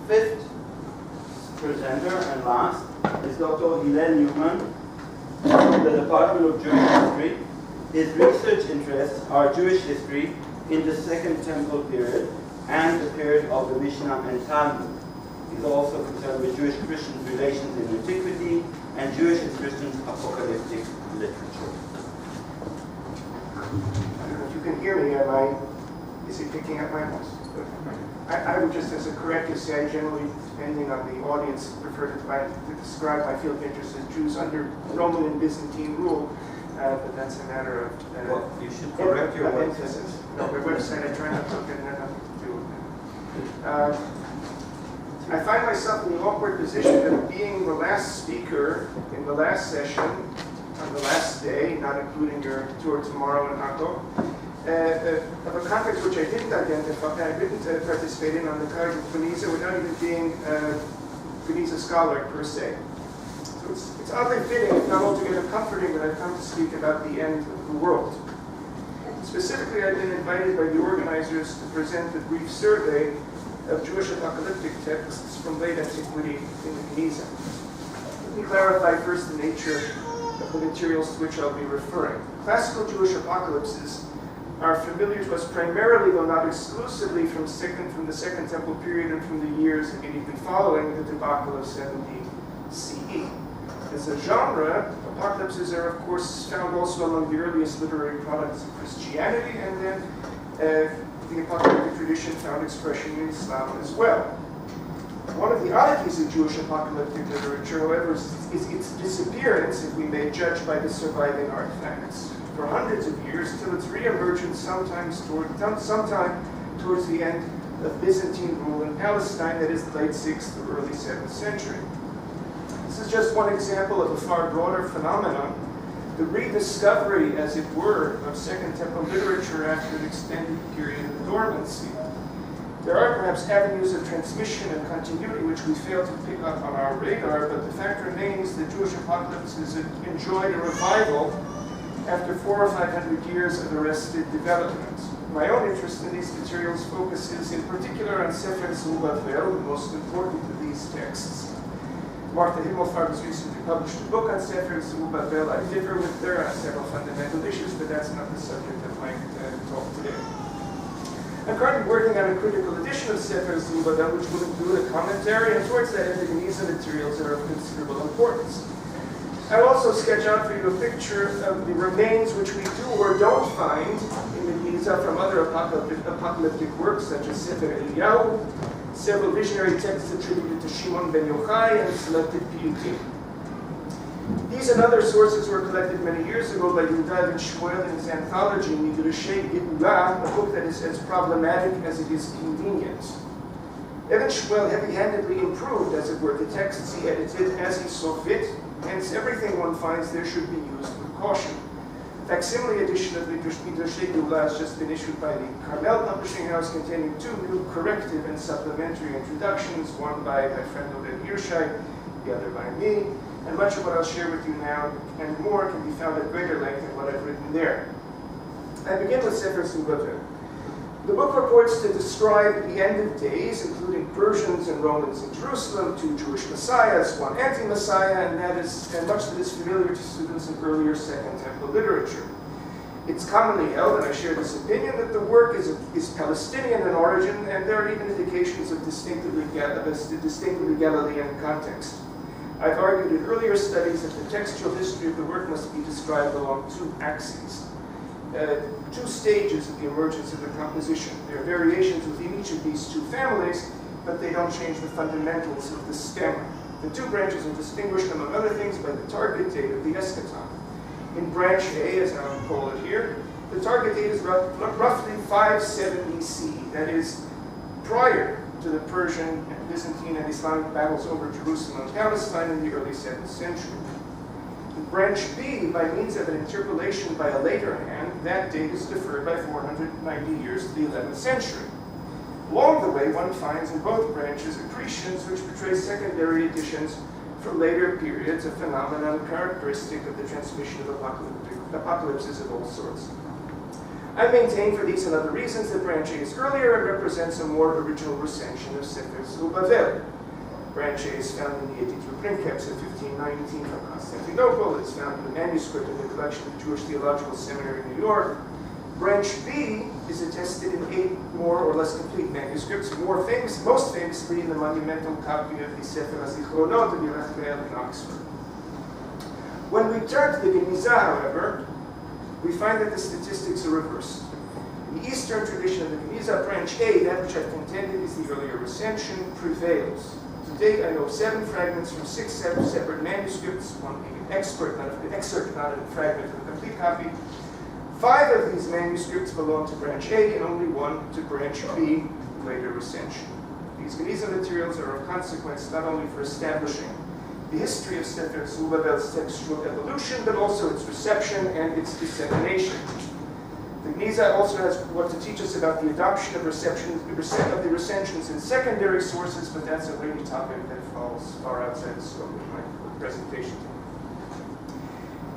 fifth presenter and last is Dr. Hillel Newman from the Department of Jewish History. His research interests are Jewish history in the Second Temple period and the period of the Mishnah and Talmud. He's also concerned with Jewish-Christian relations in Antiquity and Jewish and Christian apocalyptic literature. I don't know if you can hear me. Is it picking up my voice? I would just, as a corrective, say I generally, depending on the audience, prefer to describe my field of interest as Jews under Roman and Byzantine rule, but that's a matter of... well, you should correct your emphasis. No, my website, I try not to look at it, nothing to do with it. I find myself in the awkward position of being the last speaker in the last session, on the last day, not including your tour tomorrow in Akko, of a conference which I didn't participate in on the Cairo Genizah without even being a Genizah scholar per se. So it's oddly fitting, if not altogether comforting, that I've come to speak about the end of the world. Specifically, I've been invited by the organizers to present a brief survey of Jewish apocalyptic texts from late antiquity in the Genizah. Let me clarify first the nature of the materials to which I'll be referring. Classical Jewish apocalypses are familiar to us primarily, though not exclusively, from the Second Temple period and from the years immediately following the debacle of 70 CE. As a genre, apocalypses are, of course, found also among the earliest literary products of Christianity, and then the apocalyptic tradition found expression in Islam as well. One of the oddities of Jewish apocalyptic literature, however, is its disappearance, if we may judge by the surviving artifacts, for hundreds of years, till its re-emergence sometime towards the end of Byzantine rule in Palestine, that is the late 6th or early 7th century. This is just one example of a far broader phenomenon, the rediscovery, as it were, of Second Temple literature after an extended period of dormancy. There are perhaps avenues of transmission and continuity which we fail to pick up on our radar, but the fact remains that Jewish apocalypses enjoyed a revival after 400 or 500 years of arrested development. My own interest in these materials focuses in particular on Sefer Zerubbabel, the most important of these texts. Martha Himmelfarb has recently published a book on Sefer Zerubbabel. I differ with her on several fundamental issues, but that's not the subject of my talk today. I'm currently working on a critical edition of Sefer Zerubbabel, which will include a commentary, and towards that end, the Genizah materials are of considerable importance. I'll also sketch out for you a picture of the remains which we do or don't find in the Genizah from other apocalyptic works, such as Sefer Eliyahu, several visionary texts attributed to Shimon ben Yochai, and selected Piyutim. These and other sources were collected many years ago by Yehuda Eben Shmuel in his anthology, Midrashei Geula, a book that is as problematic as it is convenient. Eben Shmuel heavy-handedly improved, as it were, the texts he edited as he saw fit, hence everything one finds there should be used with caution. Facsimile edition of Midrashei Geula has just been issued by the Carmel Publishing House, containing 2 new corrective and supplementary introductions, one by my friend Oded Hirschai, the other by me, and much of what I'll share with you now and more can be found at greater length in what I've written there. I begin with Sefer Zerubbabel. The book purports to describe the end of days, including Persians and Romans in Jerusalem, 2 Jewish messiahs, 1 anti-messiah, and much that is familiar to students of earlier Second Temple literature. It's commonly held, and I share this opinion, that the work is Palestinian in origin, and there are even indications of distinctively Galilean context. I've argued in earlier studies that the textual history of the work must be described along 2 axes. 2 stages of the emergence of the composition. There are variations within each of these 2 families, but they don't change the fundamentals of the stem. The 2 branches are distinguished, among other things, by the target date of the eschaton. In branch A, as I'll call it here, the target date is roughly 570 CE, that is, prior to the Persian, Byzantine, and Islamic battles over Jerusalem and Palestine in the early 7th century. In branch B, by means of an interpolation by a later hand, that date is deferred by 490 years to the 11th century. Along the way, one finds in both branches accretions which portray secondary additions from later periods, a phenomenon characteristic of the transmission of apocalypses of all sorts. I maintain for these and other reasons that branch A is earlier and represents a more original recension of Sefer Zerubbabel. Branch A is found in the Antiquity Princeps of 1519 from Constantinople. It's found in the manuscript in the collection of the Jewish Theological Seminary in New York. Branch B is attested in 8 more or less complete manuscripts, most famously in the monumental copy of the Sefer HaZichronot of Yerachmiel in Oxford. When we turn to the Genizah, however, we find that the statistics are reversed. In the Eastern tradition of the Genizah, branch A, that which I've contended is the earlier recension, prevails. To date, I know 7 fragments from 6 separate manuscripts, one being an excerpt, not a fragment of a complete copy. 5 of these manuscripts belong to branch A and only 1 to branch B, later recension. These Genizah materials are of consequence not only for establishing the history of Sefer Zerubbabel's textual evolution, but also its reception and its dissemination. The Genizah also has what to teach us about the adoption of the recensions in secondary sources, but that's a weighty topic that falls far outside the scope of my presentation.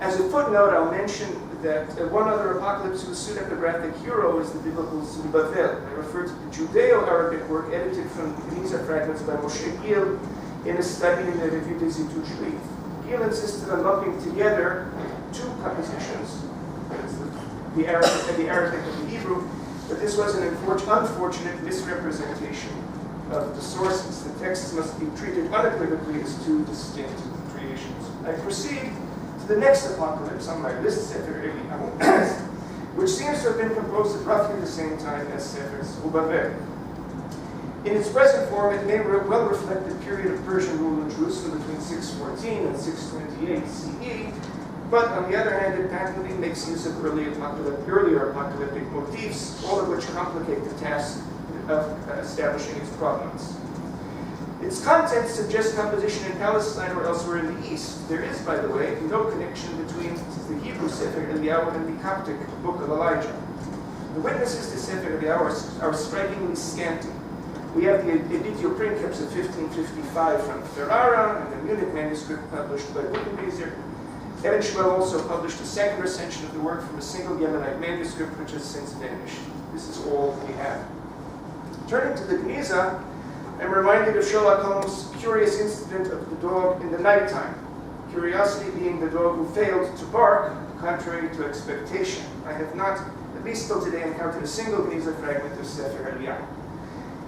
As a footnote, I'll mention that one other apocalypse whose pseudepigraphic hero is the biblical Zerubbabel. I refer to the Judeo-Arabic work edited from the Genizah fragments by Moshe Gil in a study in the Revue des Études Juives. Gil insisted on lumping together 2 compositions, the Arabic and the Hebrew, but this was an unfortunate misrepresentation of the sources. The texts must be treated unequivocally as 2 distinct creations. I proceed to the next apocalypse on my list, Sefer Eliyahu, which seems to have been composed at roughly the same time as Sefer Zerubbabel. In its present form, it may well reflect the period of Persian rule in Jerusalem between 614 and 628 CE, but on the other hand, it patently makes use of earlier apocalyptic motifs, all of which complicate the task of establishing its provenance. Its content suggests composition in Palestine or elsewhere in the East. There is, by the way, no connection between the Hebrew Sefer Eliyahu and the Coptic Book of Elijah. The witnesses to Sefer Eliyahu are strikingly scanty. We have the Editio Princeps of 1555 from Ferrara and the Munich manuscript published by Wittenbezer. Eben Shmuel also published a second recension of the work from a single Yemenite manuscript which has since vanished. This is all we have. Turning to the Genizah, I'm reminded of Sherlock Holmes' curious incident of the dog in the nighttime. Curiosity being the dog who failed to bark, contrary to expectation. I have not, at least till today, encountered a single Genizah fragment of Sefer Eliyahu,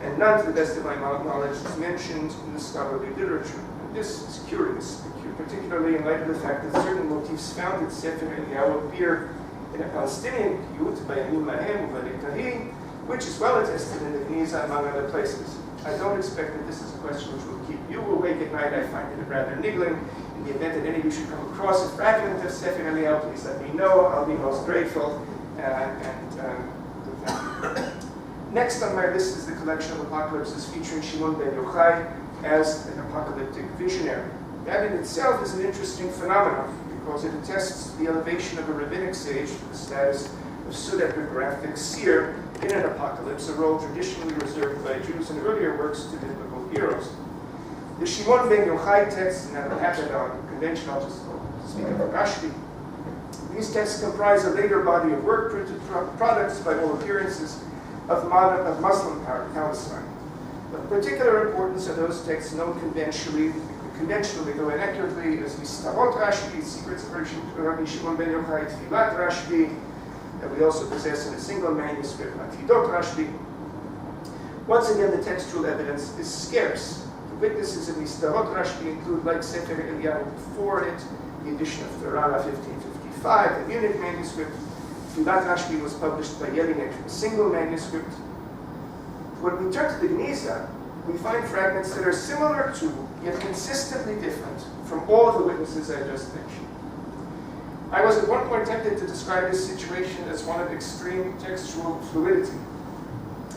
and none, to the best of my knowledge, is mentioned in the scholarly literature. And this is curious, particularly in light of the fact that certain motifs found in Sefer Eliyahu appear in a Palestinian Yud by Amin Mahem Uvalektahi, which is well attested in the Genizah among other places. I don't expect that this is a question which will keep you awake at night. I find it rather niggling. In the event that any of you should come across a fragment of Sefer Eliyahu, please let me know. I'll be most grateful. Next on my list is the collection of apocalypses featuring Shimon ben Yochai as an apocalyptic visionary. That in itself is an interesting phenomenon because it attests to the elevation of a rabbinic sage to the status of pseudepigraphic seer in an apocalypse, a role traditionally reserved by Jews in earlier works to biblical heroes. The Shimon ben Yochai texts, and that'll happen on convention, I'll just speak about Rashbi. These texts comprise a later body of work printed products, by all appearances, of Muslim Palestine. Of particular importance are those texts known conventionally, though inaccurately, as Mistavot Rashbi, Secrets of Rabbi Shimon ben Yochai, Tfilat Rashbi, that we also possess in a single manuscript, Atidot Rashbi. Once again, the textual evidence is scarce. The witnesses of Mistavot Rashbi include, like Sefer Eliyahu before it, the edition of Ferrara 1555, the Munich manuscript. Tfilat Rashbi was published by Jelinek from a single manuscript. When we turn to the Genizah, we find fragments that are similar to, yet consistently different from all of the witnesses I just mentioned. I was at one point tempted to describe this situation as one of extreme textual fluidity.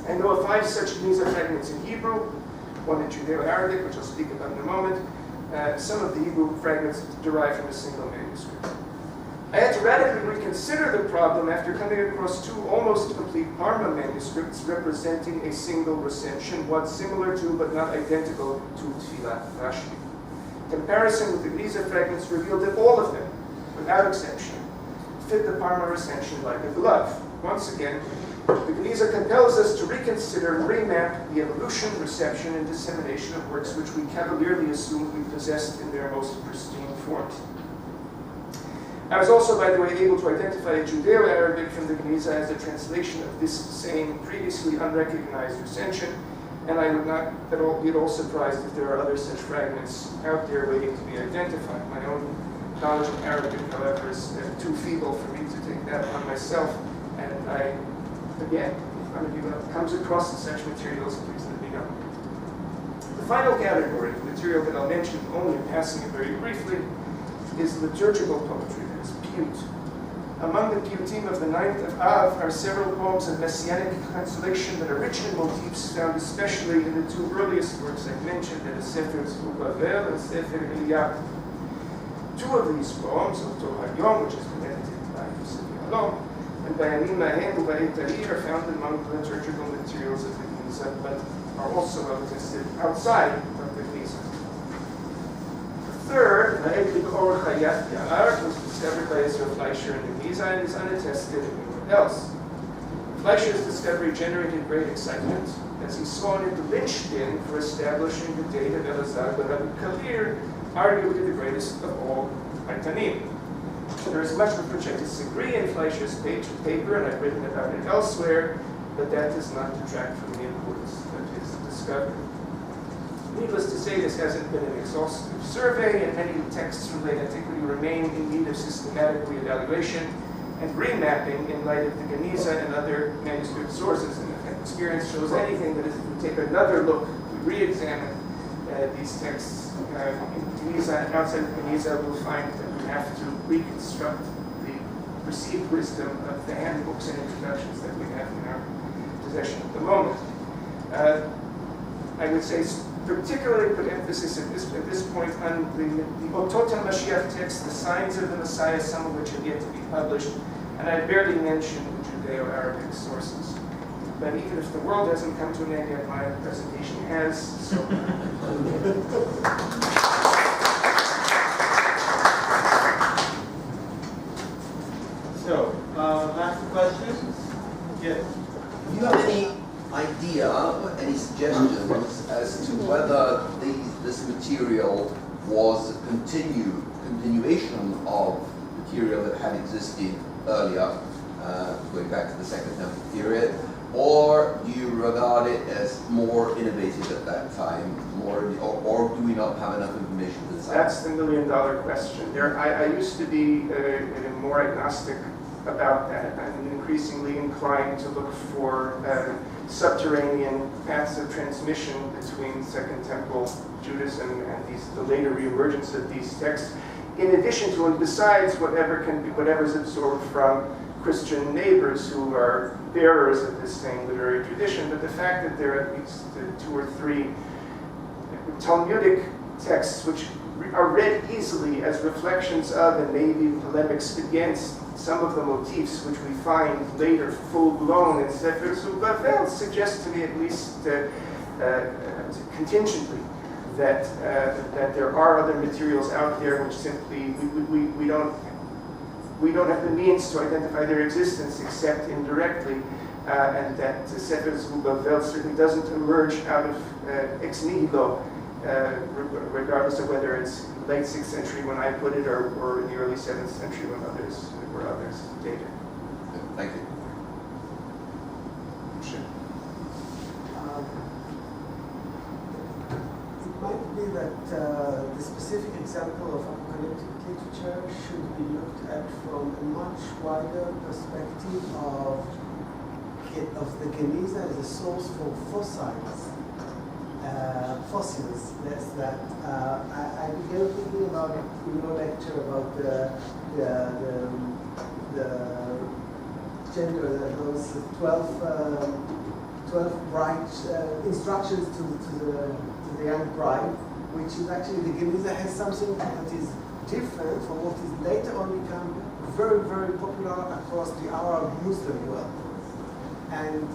I know of 5 such Genizah fragments in Hebrew, one in Judeo-Arabic, which I'll speak about in a moment. Some of the Hebrew fragments derive from a single manuscript. I had to radically reconsider the problem after coming across 2 almost complete Parma manuscripts representing a single recension, one similar to but not identical to Tfilat Rashbi. Comparison with the Genizah fragments revealed that all of them, without exception, fit the Parma recension like a glove. once again, the Genizah compels us to reconsider and remap the evolution, reception, and dissemination of works which we cavalierly assumed we possessed in their most pristine forms. I was also, by the way, able to identify a Judeo-Arabic from the Genizah as a translation of this same previously unrecognized recension, and I would not be at all surprised if there are other such fragments out there waiting to be identified. My own knowledge of Arabic, however, is too feeble for me to take that upon myself, and I, again, if one of you comes across such materials, please let me know. The final category of material that I'll mention only in passing it very briefly is liturgical poetry, that is piyut. Among the piyutim of the 9th of Av are several poems of messianic consolation that are rich in motifs found especially in the two earliest works I mentioned, that is Sefer Zerubbabel and Sefer Eliyahu. Two of these poems, Oto Hayom, which has been edited by Yosef Yalom, and by Amin Mahen and by Itali, are found among the liturgical materials of the Genizah, but are also listed outside of the Genizah. Third, Ha'edlik Or Chayat Ya'ar was discovered by Ezra Fleischer in the Genizah and is unattested anywhere else. Fleischer's discovery generated great excitement, as he saw in it the linchpin for establishing the date of Elazar ben Abi Kalir, arguably the greatest of all Haitanim. There is much of which I disagree in Fleischer's paper, and I've written about it elsewhere, but that does not detract from the importance of his discovery. Needless to say, this hasn't been an exhaustive survey, and many texts from late antiquity remain in need of systematic reevaluation and remapping in light of the Genizah and other manuscript sources. And if experience shows anything, that is, if we take another look, we re-examine these texts in Genizah and outside of Genizah, we'll find that we have to reconstruct the received wisdom of the handbooks and introductions that we have in our possession at the moment. I would say particularly put emphasis at this point on the Otot HaMashiach text, the signs of the Messiah, some of which have yet to be published, and I barely mentioned the Judeo-Arabic sources. But even if the world hasn't come to an end yet, my presentation has. So, last questions? Yes. Do you have any idea, any suggestions as to whether this material was a continuation of material that had existed earlier, going back to the Second Temple period, or do you regard it as more innovative at that time, or do we not have enough information to decide? That's the million-dollar question. I used to be more agnostic about that. I'm increasingly inclined to look for subterranean paths of transmission between Second Temple Judaism and the later reemergence of these texts, in addition to and besides whatever's absorbed from Christian neighbors who are bearers of this same literary tradition. But the fact that there are at least 2 or 3 Talmudic texts which are read easily as reflections of and maybe polemics against some of the motifs which we find later full-blown in Sefer Zerubbabel suggests to me, at least contingently, that there are other materials out there which simply we don't have the means to identify their existence except indirectly, and that Sefer Zerubbabel certainly doesn't emerge out of ex nihilo, regardless of whether it's late 6th century when I put it or in the early 7th century when others dated. Thank you. Sure. It might be that the specific example of apocalyptic literature should be looked at from a much wider perspective of the Genizah as a source for fossils. I began thinking about it in your lecture about the gender, those 12 bright instructions to the young bride, which is actually the Genizah has something that is different from what is later on become very, very popular across the Arab Muslim world. And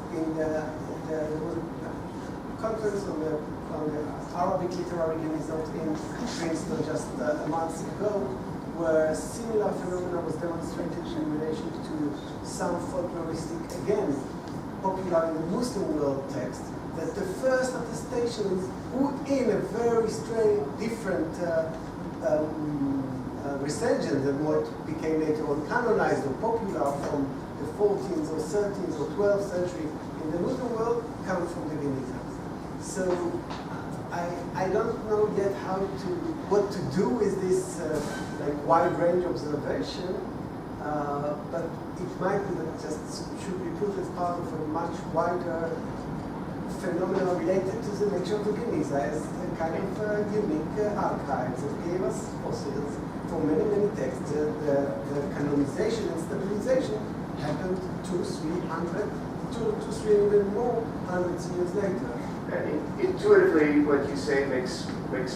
there was a conference on the Arabic literary Genizah in Princeton just a month ago, where similar phenomena was demonstrated in relation to some folkloristic, again, popular in the Muslim world text, that the first attestation is in a very strange, different recension than what became later on canonized or popular from the 14th or 13th or 12th century in the Muslim world come from the Genizah. So I don't know yet what to do with this like wide range observation, but it might be that it just should be put as part of a much wider phenomenon related to the nature of the Genizah as a kind of unique archives that gave us fossils for many, many texts. The canonization and stabilization happened 200, 300 more hundreds of years later. Intuitively, what you say makes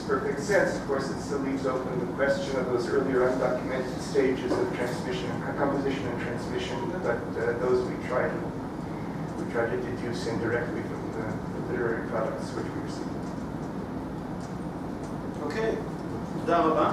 perfect sense. Of course, it still leaves open the question of those earlier undocumented stages of transmission, composition and transmission, but those we try to deduce indirectly from the literary products which we receive. Okay, תודה רבה.